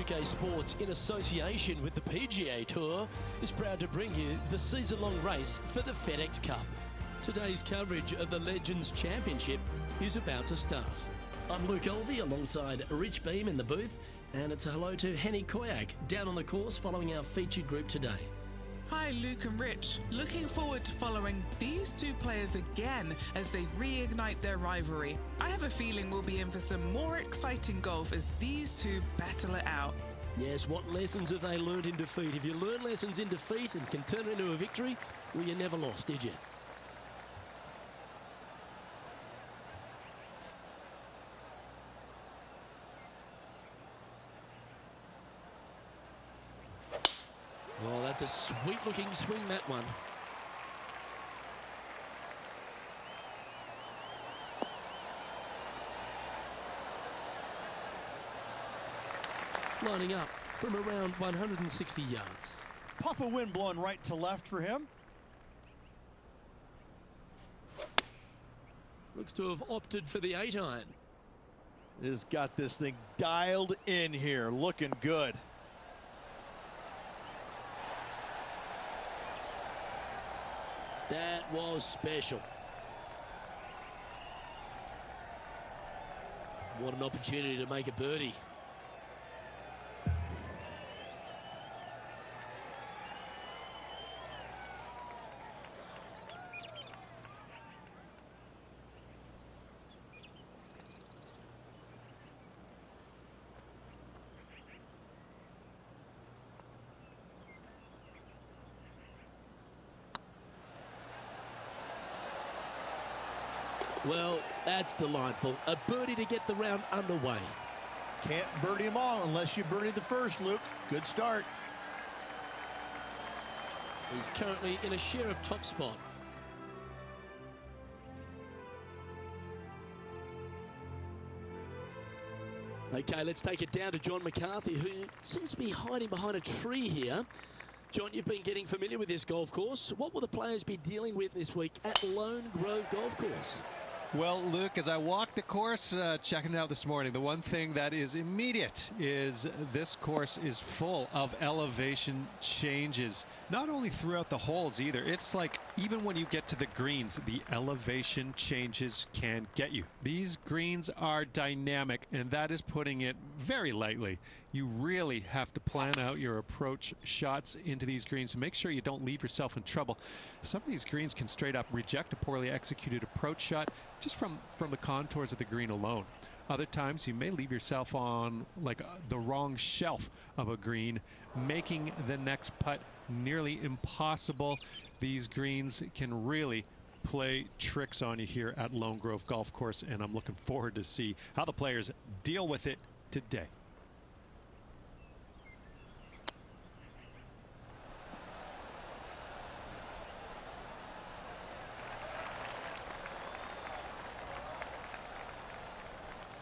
2K Sports, in association with the Pga Tour, is proud to bring you the season-long race for the FedEx Cup. Today's coverage of the Legends Championship is about to start. I'm Luke Elvey alongside Rich Beam in the booth, and it's a hello to Henny Koyak down on the course following our featured group today. Hi Luke and Rich, looking forward to following these two players again as they reignite their rivalry. I have a feeling we'll be in for some more exciting golf as these two battle it out. Yes, what lessons have they learned in defeat? If you learn lessons in defeat and can turn it into a victory, well, you never lost, did you? Oh, that's a sweet-looking swing, that one. Lining up from around 160 yards. Puff of wind blowing right to left for him. Looks to have opted for the 8-iron. Has got this thing dialed in here, looking good. That was special. What an opportunity to make a birdie. Well, that's delightful. A birdie to get the round underway. Can't birdie them all unless you birdie the first, Luke. Good start. He's currently in a share of top spot. Okay, let's take it down to John McCarthy, who seems to be hiding behind a tree here. John, you've been getting familiar with this golf course. What will the players be dealing with this week at Lone Grove Golf Course? Well, Luke, as I walked the course, checking it out this morning, the one thing that is immediate is this course is full of elevation changes. Not only throughout the holes either. It's like even when you get to the greens, the elevation changes can get you. These greens are dynamic, and that is putting it very lightly. You really have to plan out your approach shots into these greens to make sure you don't leave yourself in trouble. Some of these greens can straight up reject a poorly executed approach shot just from the contours of the green alone. Other times you may leave yourself on like the wrong shelf of a green, making the next putt nearly impossible. These greens can really play tricks on you here at Lone Grove Golf Course, and I'm looking forward to see how the players deal with it today.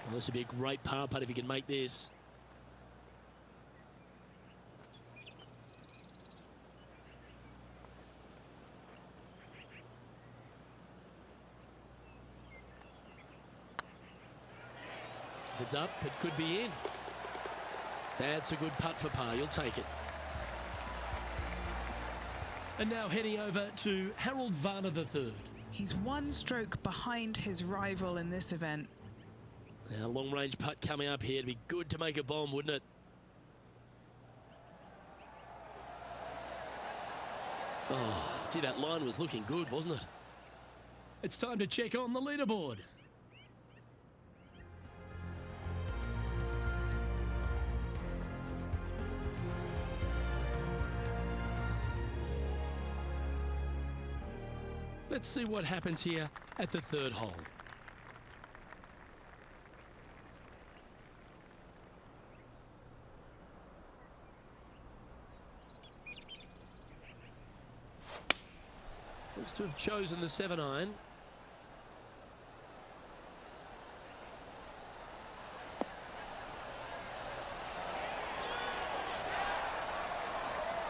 Well, this would be a great par putt if he can make this. If it's up, it could be in. That's a good putt for par. You'll take it. And now heading over to Harold Varner III. He's one stroke behind his rival in this event. Now, long-range putt coming up here. It'd be good to make a bomb, wouldn't it? Oh, gee, that line was looking good, wasn't it? It's time to check on the leaderboard. Let's see what happens here at the third hole. Looks to have chosen the 7-iron.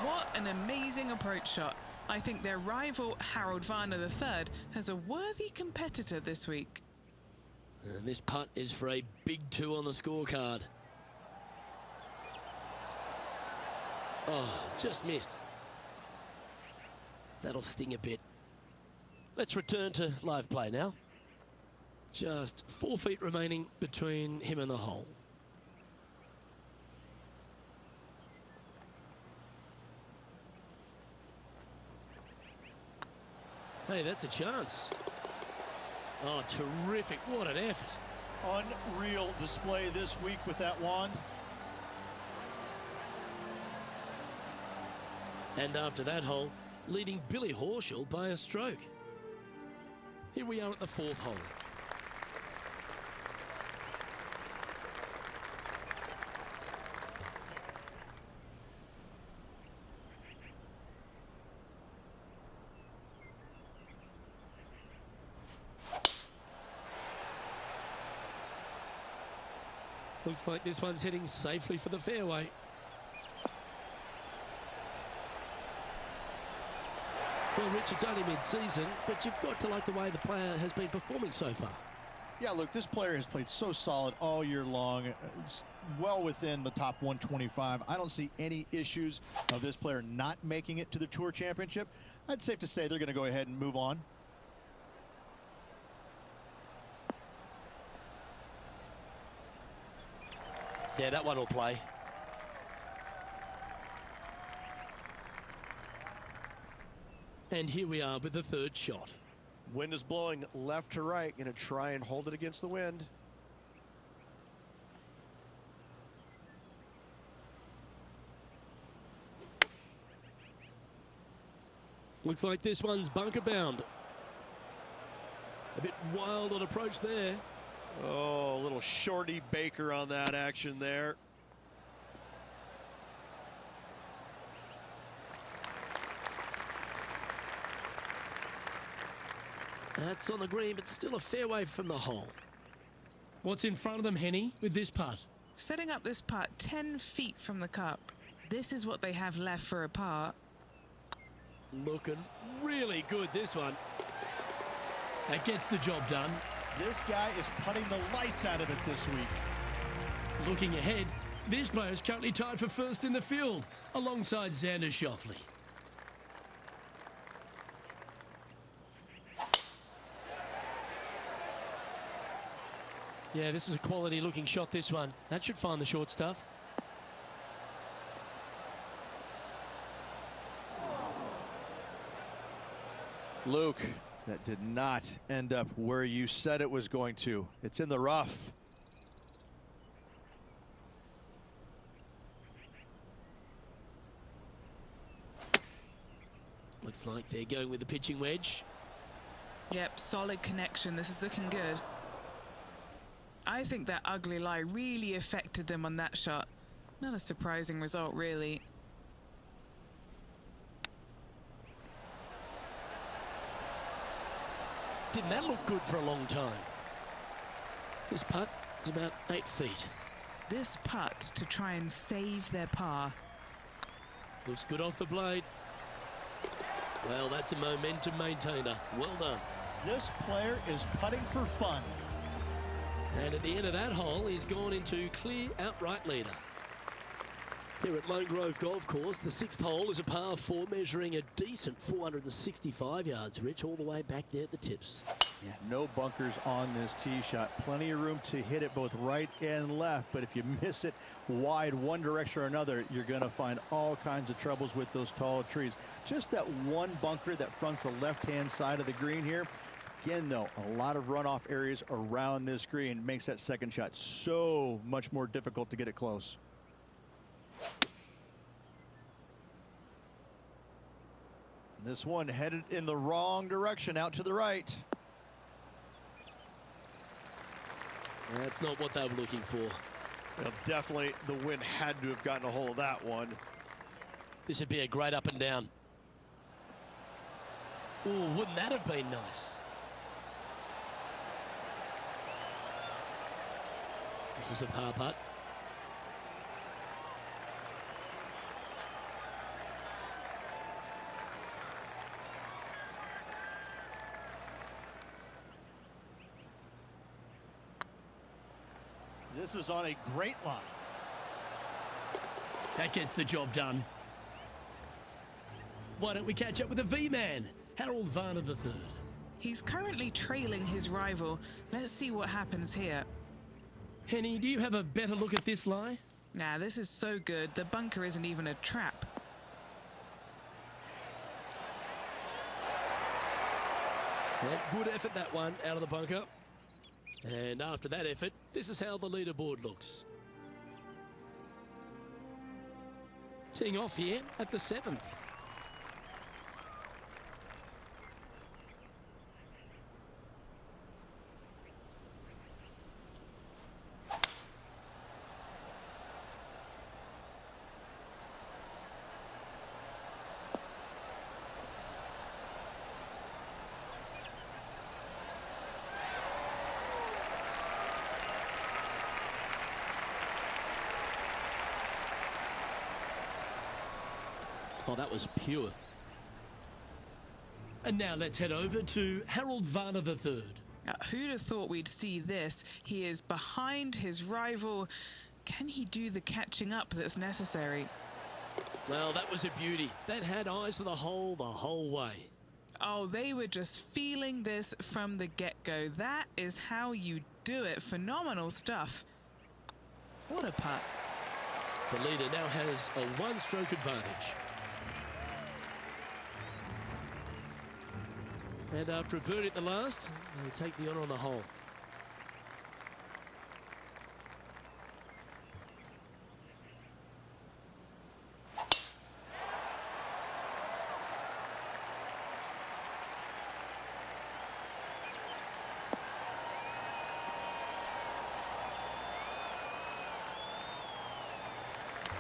What an amazing approach shot. I think their rival Harold Varner III has a worthy competitor this week. And this putt is for a big 2 on the scorecard. Oh, just missed. That'll sting a bit. Let's return to live play now. Just 4 feet remaining between him and the hole. Hey, that's a chance. Oh, terrific. What an effort. Unreal display this week with that wand. And after that hole, leading Billy Horschel by a stroke. Here we are at the 4th hole. Looks like this one's heading safely for the fairway. Well, Rich, it's only mid-season, but you've got to like the way the player has been performing so far. Yeah, look, this player has played so solid all year long. It's well within the top 125. I don't see any issues of this player not making it to the Tour Championship. I'd safe to say they're going to go ahead and move on. Yeah, that one will play. And here we are with the 3rd shot. Wind is blowing left to right. Going to try and hold it against the wind. Looks like this one's bunker bound. A bit wild on approach there. Oh, a little shorty Baker on that action there. That's on the green, but still a fair way from the hole. What's in front of them, Henny, with this putt? Setting up this putt 10 feet from the cup. This is what they have left for a par. Looking really good, this one. That gets the job done. This guy is putting the lights out of it this week. Looking ahead, this player is currently tied for 1st in the field, alongside Xander Schauffele. Yeah, this is a quality looking shot, this one. That should find the short stuff. Luke, that did not end up where you said it was going to. It's in the rough. Looks like they're going with the pitching wedge. Yep, solid connection. This is looking good. I think that ugly lie really affected them on that shot. Not a surprising result, really. Didn't that look good for a long time? This putt is about 8 feet. This putt to try and save their par. Looks good off the blade. Well, that's a momentum maintainer. Well done. This player is putting for fun. And at the end of that hole, he's gone into clear outright leader. Here at Lone Grove Golf Course, the 6th hole is a par 4 measuring a decent 465 yards, Rich, all the way back there at the tips. Yeah, no bunkers on this tee shot. Plenty of room to hit it both right and left, but if you miss it wide one direction or another, you're going to find all kinds of troubles with those tall trees. Just that one bunker that fronts the left-hand side of the green here. Again, though, a lot of runoff areas around this green makes that second shot so much more difficult to get it close. This one headed in the wrong direction, out to the right. That's not what they were looking for. Well, definitely the wind had to have gotten a hold of that one. This would be a great up and down. Oh, wouldn't that have been nice? This is a par putt. This is on a great line. That gets the job done. Why don't we catch up with the V-Man, Harold Varner III? He's currently trailing his rival. Let's see what happens here. Henny, do you have a better look at this lie? Nah, this is so good. The bunker isn't even a trap. Yeah, good effort, that one, out of the bunker. And after that effort, this is how the leaderboard looks. Teeing off here at the 7th. Oh, that was pure. And now let's head over to Harold Varner III. Now, who'd have thought we'd see this? He is behind his rival. Can he do the catching up that's necessary? Well, that was a beauty. That had eyes for the whole way. Oh, they were just feeling this from the get-go. That is how you do it. Phenomenal stuff. What a putt. The leader now has a one-stroke advantage. And after a birdie at the last, they take the honour on the hole.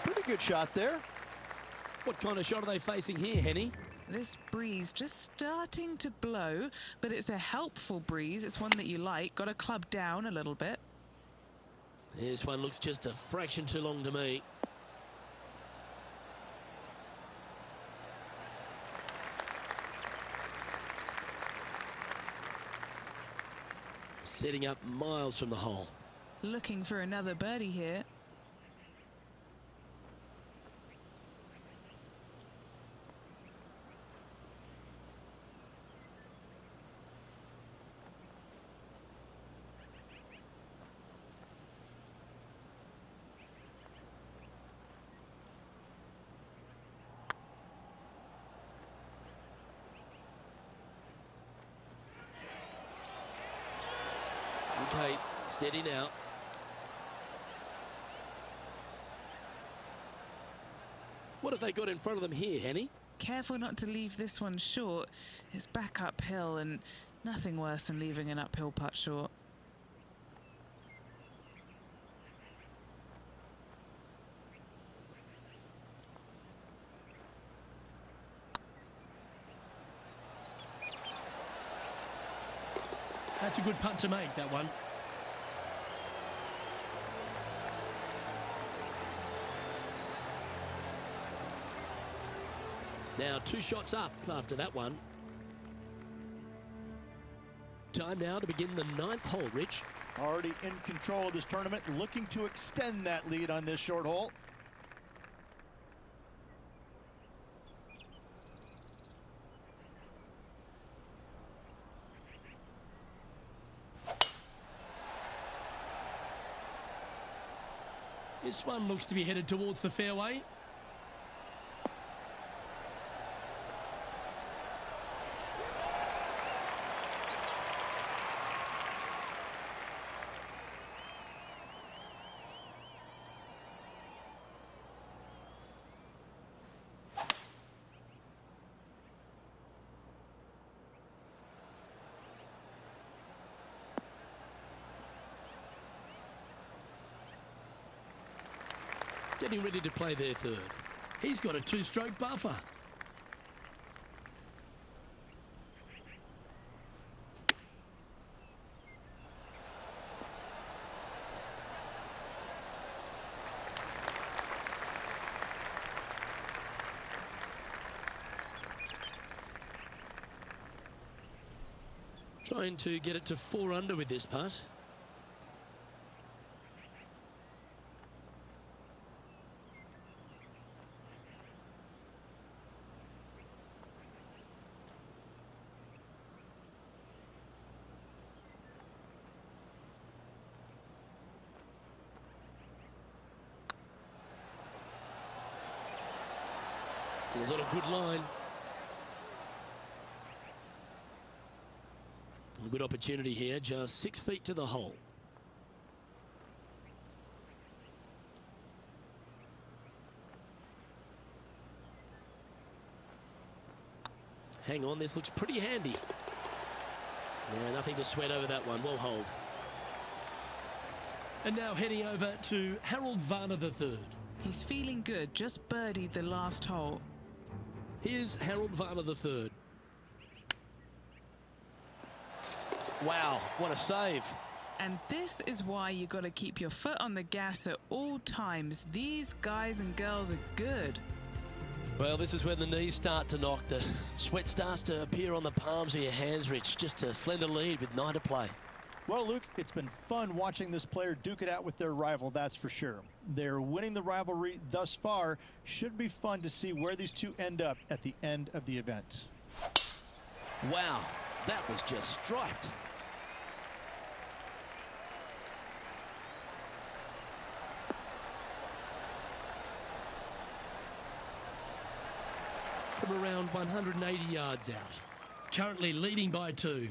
Pretty good shot there. What kind of shot are they facing here, Henny? This breeze just starting to blow, but it's a helpful breeze. It's one that you like. Got to club down a little bit. This one looks just a fraction too long to me. Setting up miles from the hole. Looking for another birdie here. Okay, steady now. What have they got in front of them here, Henny? Careful not to leave this one short. It's back uphill and nothing worse than leaving an uphill putt short. That's a good putt to make, that one. Now 2 shots up after that one. Time now to begin the 9th hole, Rich. Already in control of this tournament, looking to extend that lead on this short hole. This one looks to be headed towards the fairway. Getting ready to play their 3rd. He's got a 2-stroke buffer. Trying to get it to 4 under with this putt. Was on a good line. A good opportunity here, just 6 feet to the hole. Hang on, this looks pretty handy. Yeah, nothing to sweat over that one. Well hold. And now heading over to Harold Varner III. He's feeling good, just birdied the last hole. Here's Harold Varner III. Wow, what a save. And this is why you got to keep your foot on the gas at all times. These guys and girls are good. Well, this is when the knees start to knock. The sweat starts to appear on the palms of your hands, Rich. Just a slender lead with 9 to play. Well, Luke, it's been fun watching this player duke it out with their rival, that's for sure. They're winning the rivalry thus far. Should be fun to see where these two end up at the end of the event. Wow, that was just striped. From around 180 yards out. Currently leading by 2.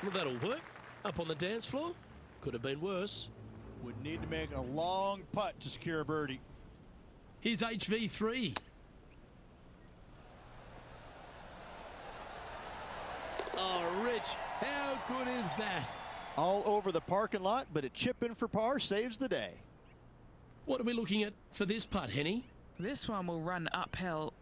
Well, that'll work. Up on the dance floor. Could have been worse. Would need to make a long putt to secure a birdie. Here's HV3. Oh, Rich, how good is that? All over the parking lot, but a chip in for par saves the day. What are we looking at for this putt, Henny? This one will run uphill.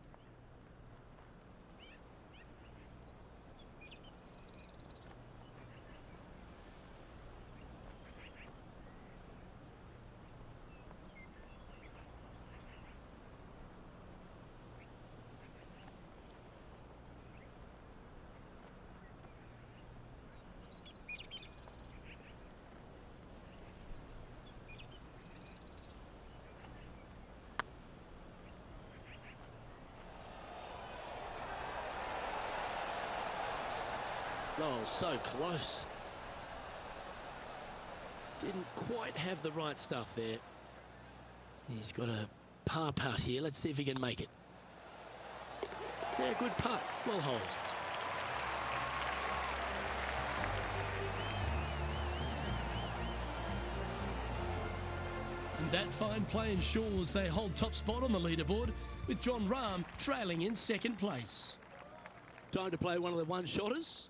Oh, so close. Didn't quite have the right stuff there. He's got a par putt here. Let's see if he can make it. Yeah, good putt. Well hold. And that fine play ensures they hold top spot on the leaderboard, with John Rahm trailing in second place. Time to play one of the one-shotters.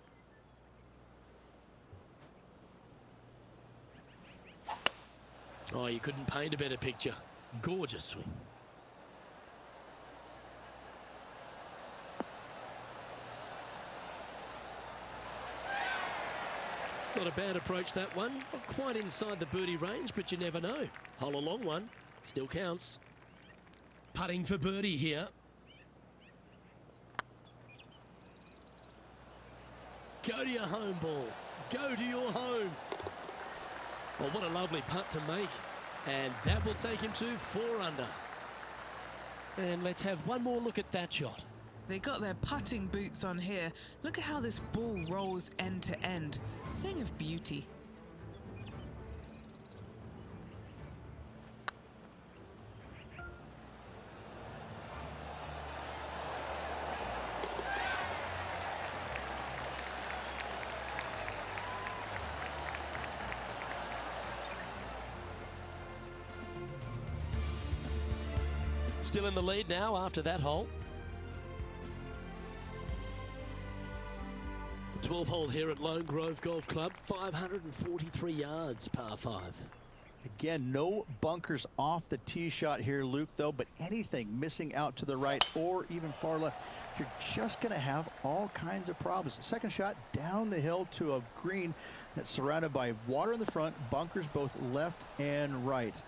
Oh, you couldn't paint a better picture. Gorgeous swing. Not a bad approach, that one. Not quite inside the birdie range, but you never know. Hole a long one. Still counts. Putting for birdie here. Go to your home ball. Go to your home. Well, what a lovely putt to make. And that will take him to 4 under. And let's have one more look at that shot. They got their putting boots on here. Look at how this ball rolls end to end. Thing of beauty. Still in the lead now after that hole. The 12th hole here at Lone Grove Golf Club, 543 yards, par 5. Again, no bunkers off the tee shot here, Luke, though, but anything missing out to the right or even far left, you're just going to have all kinds of problems. Second shot down the hill to a green that's surrounded by water in the front, bunkers both left and right.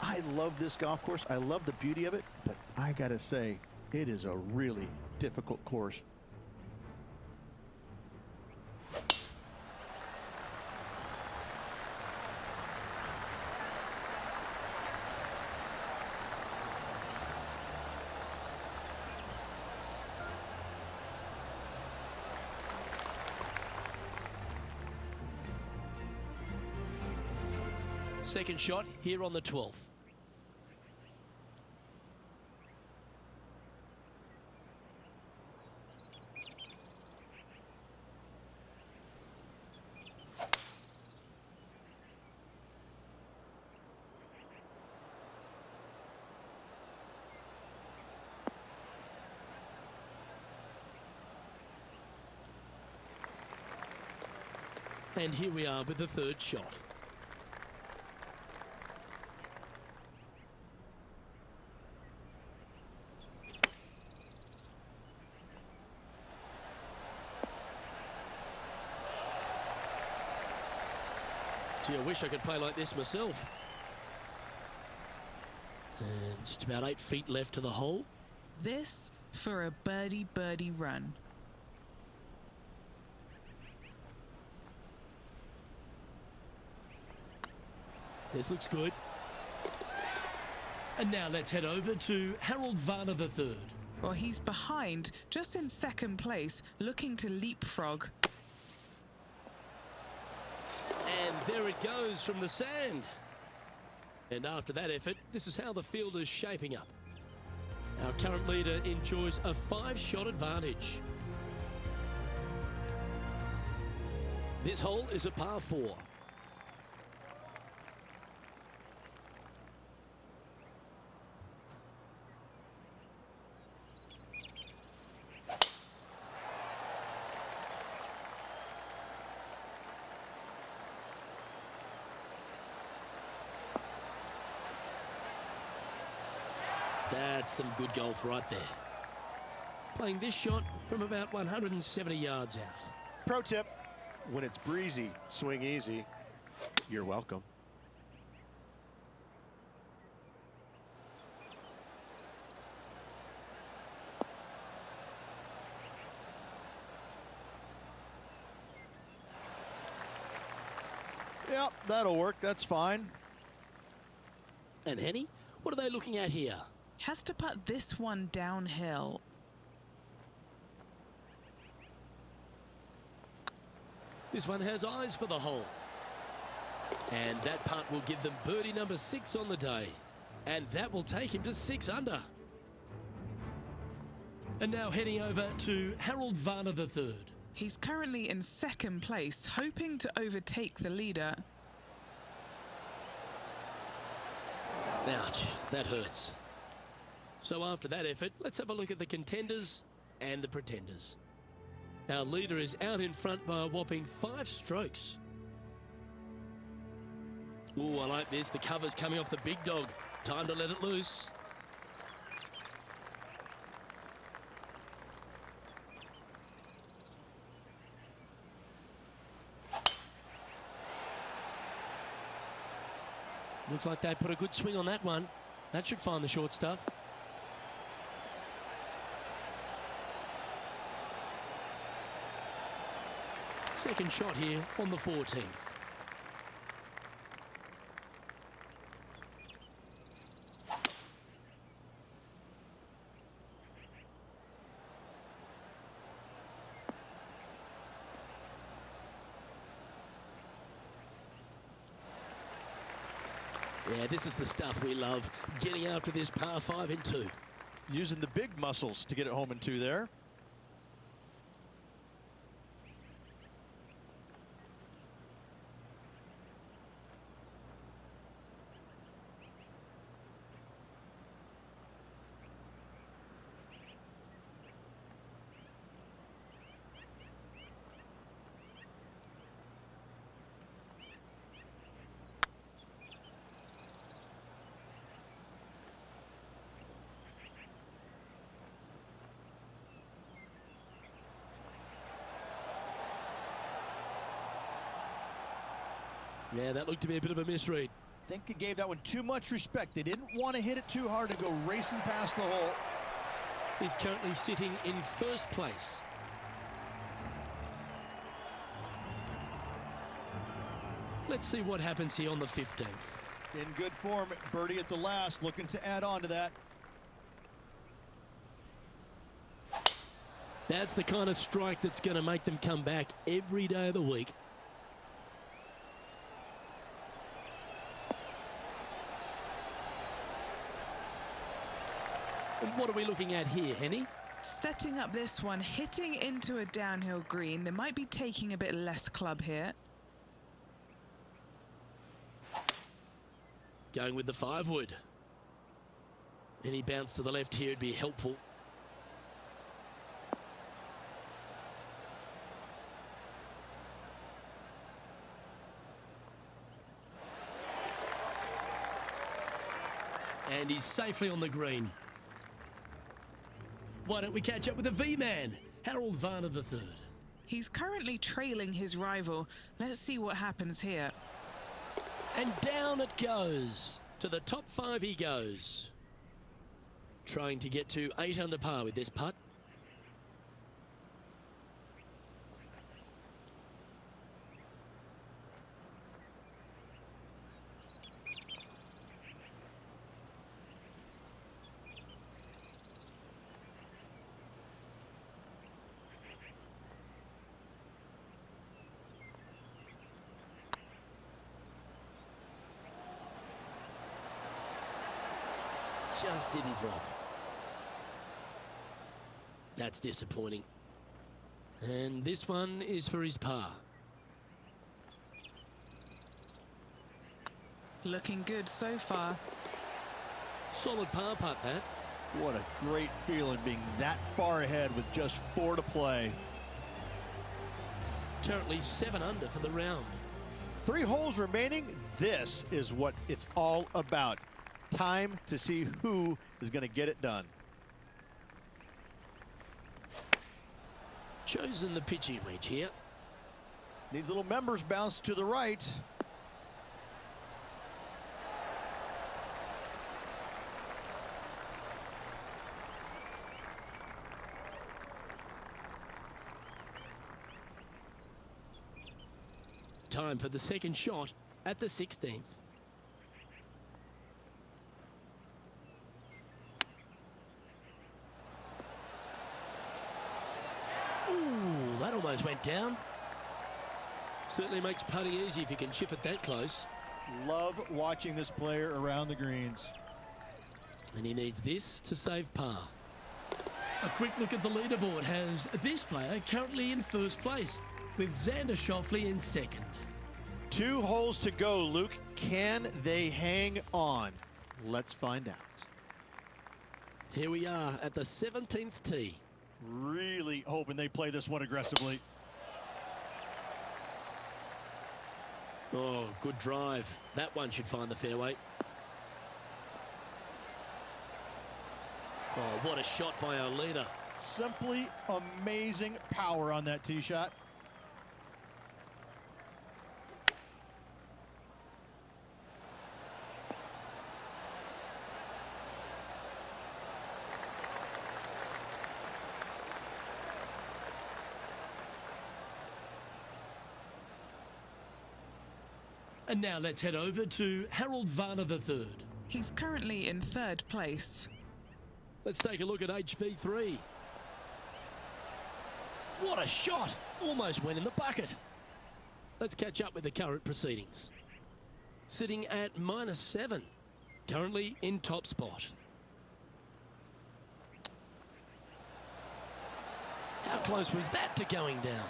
I love this golf course. I love the beauty of it, but I gotta say, it is a really difficult course. second shot here on the 12th. And here we are with the third shot. Gee, I wish I could play like this myself. And just about 8 feet left to the hole. This for a birdie run. This looks good. And now let's head over to Harold Varner III. Well, he's behind, just in second place, looking to leapfrog. And there it goes from the sand. And after that effort, this is how the field is shaping up. Our current leader enjoys a 5-shot advantage. This hole is a par 4. That's some good golf right there. Playing this shot from about 170 yards out. Pro tip, when it's breezy, swing easy. You're welcome. Yep, that'll work. That's fine. And Henny, what are they looking at here? Has to putt this one downhill. This one has eyes for the hole. And that putt will give them birdie number 6 on the day. And that will take him to 6 under. And now heading over to Harold Varner III. He's currently in second place, hoping to overtake the leader. Ouch, that hurts. So after that effort, let's have a look at the contenders and the pretenders. Our leader is out in front by a whopping 5 strokes. Ooh, I like this. The cover's coming off the big dog. Time to let it loose. Looks like they put a good swing on that one. That should find the short stuff. Second shot here on the 14th. Yeah, this is the stuff we love, getting after this par 5 in 2. Using the big muscles to get it home in 2 there. Yeah, that looked to be a bit of a misread. I think they gave that one too much respect. They didn't want to hit it too hard and go racing past the hole. He's currently sitting in first place. Let's see what happens here on the 15th. In good form, birdie at the last, looking to add on to that. That's the kind of strike that's going to make them come back every day of the week. And what are we looking at here, Henny? Setting up this one, hitting into a downhill green. They might be taking a bit less club here. Going with the 5-wood. Any bounce to the left here would be helpful. And he's safely on the green. Why don't we catch up with the V-man, Harold Varner III. He's currently trailing his rival. Let's see what happens here. And down it goes. To the top 5 he goes. Trying to get to 8 under par with this putt. Just didn't drop. That's disappointing. And this one is for his par. Looking good so far. Solid par putt, that. What a great feeling being that far ahead with just 4 to play. Currently 7 under for the round. 3 holes remaining. This is what it's all about. Time to see who is going to get it done. Chosen the pitching wedge here. Needs a little members bounce to the right. Time for the second shot at the 16th. Ooh, that almost went down. Certainly makes putting easy if you can chip it that close. Love watching this player around the greens. And he needs this to save par. A quick look at the leaderboard has this player currently in first place, with Xander Schauffele in second. 2 holes to go, Luke. Can they hang on? Let's find out. Here we are at the 17th tee. Really hoping they play this one aggressively. Oh, good drive. That one should find the fairway. Oh, what a shot by our leader. Simply amazing power on that tee shot. And now let's head over to Harold Varner III. He's currently in 3rd place. Let's take a look at HV3. What a shot! Almost went in the bucket. Let's catch up with the current proceedings. Sitting at -7. Currently in top spot. How close was that to going down?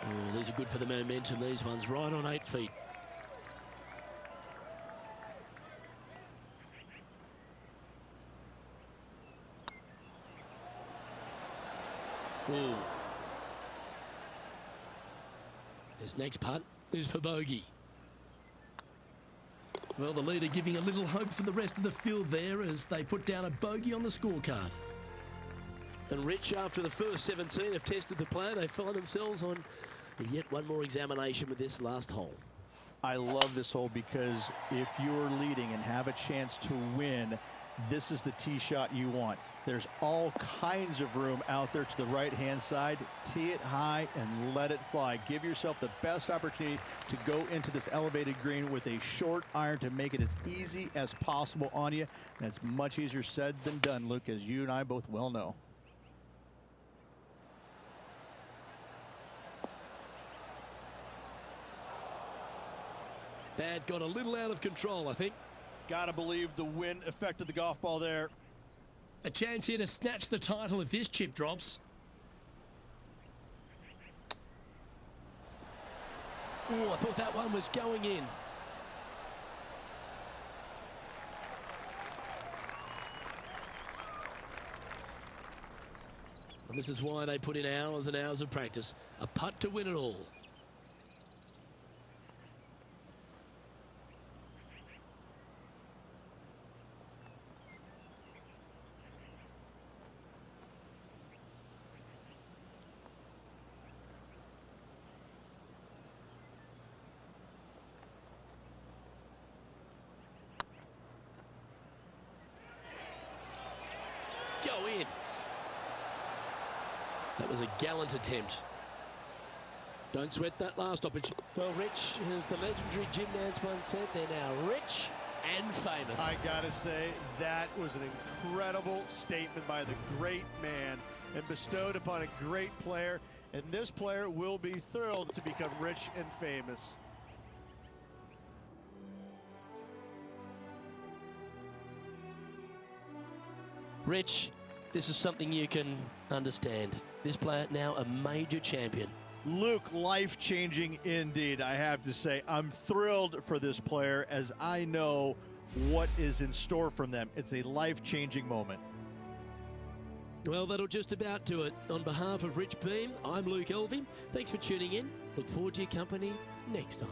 Oh, these are good for the momentum, these ones, right on 8 feet. Ooh. This next putt is for bogey. Well, the leader giving a little hope for the rest of the field there as they put down a bogey on the scorecard. And Rich, after the first 17 have tested the plan, they find themselves on yet one more examination with this last hole. I love this hole because if you're leading and have a chance to win, this is the tee shot you want. There's all kinds of room out there to the right-hand side. Tee it high and let it fly. Give yourself the best opportunity to go into this elevated green with a short iron to make it as easy as possible on you. And it's much easier said than done, Luke, as you and I both well know. That got a little out of control, I think. Gotta believe the wind affected the golf ball there. A chance here to snatch the title if this chip drops. Oh, I thought that one was going in. And this is why they put in hours and hours of practice. A putt to win it all. Go in. That was a gallant attempt. Don't sweat that last opportunity. Well, Rich, as the legendary Jim Nance once said, they're now rich and famous. I gotta say, that was an incredible statement by the great man and bestowed upon a great player. And this player will be thrilled to become rich and famous. Rich, this is something you can understand. This player now a major champion. Luke, life-changing indeed, I have to say. I'm thrilled for this player as I know what is in store from them. It's a life-changing moment. Well, that'll just about do it. On behalf of Rich Beam, I'm Luke Elvey. Thanks for tuning in. Look forward to your company next time.